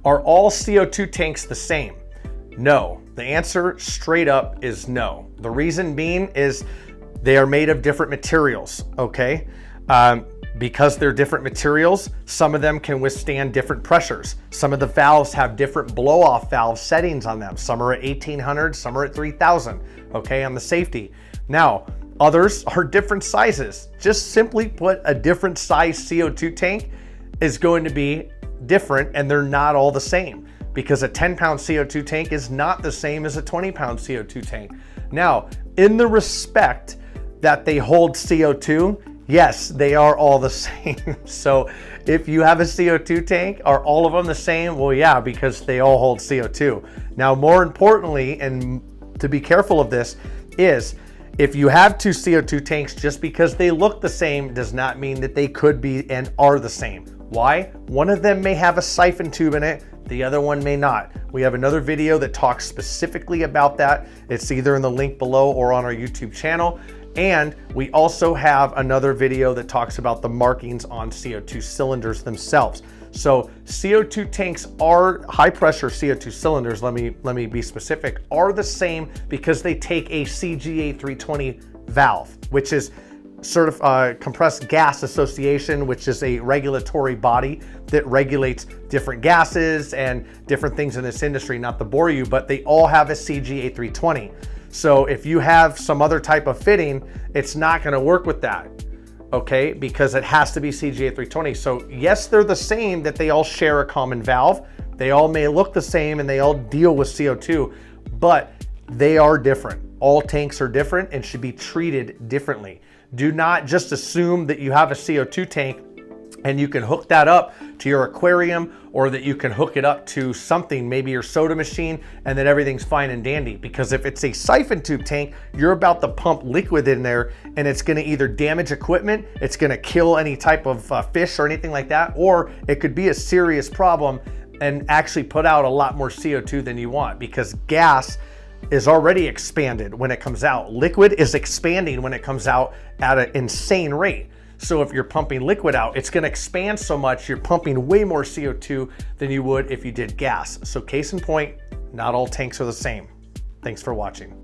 Are all CO2 tanks the same? No. The answer straight up is no. The reason being is they are made of different materials, okay? Because they're different materials, some of them can withstand different pressures. Some of the valves have different blow-off valve settings on them. Some are at 1800, some are at 3000, okay, on the safety. Now, others are different sizes. Just simply put, a different size CO2 tank is going to be different, and they're not all the same, because a 10-pound CO2 tank is not the same as a 20-pound CO2 tank. Now, in the respect that they hold CO2, yes, they are all the same. So if you have a CO2 tank, are all of them the same? Well, yeah, because they all hold CO2. Now, more importantly, and to be careful of this, is if you have two CO2 tanks, just because they look the same does not mean that they could be and are the same. Why? One of them may have a siphon tube in it, the other one may not. We have another video that talks specifically about that. It's either in the link below or on our YouTube channel. And we also have another video that talks about the markings on CO2 cylinders themselves. So CO2 tanks are high pressure CO2 cylinders, let me be specific, are the same because they take a CGA 320 valve, which is Compressed Gas Association, which is a regulatory body that regulates different gases and different things in this industry. Not to bore you, but they all have a CGA 320. So if you have some other type of fitting, it's not going to work with that, okay? Because it has to be CGA 320. So yes, they're the same, that they all share a common valve. They all may look the same and they all deal with CO2, but they are different. All tanks are different and should be treated differently. Do not just assume that you have a CO2 tank and you can hook that up to your aquarium, or that you can hook it up to something, maybe your soda machine, and then everything's fine and dandy. Because if it's a siphon tube tank, you're about to pump liquid in there, and it's gonna either damage equipment, it's gonna kill any type of fish or anything like that, or it could be a serious problem and actually put out a lot more CO2 than you want, because gas is already expanded when it comes out. Liquid is expanding when it comes out at an insane rate. So if you're pumping liquid out, it's gonna expand so much, you're pumping way more CO2 than you would if you did gas. So case in point, not all tanks are the same. Thanks for watching.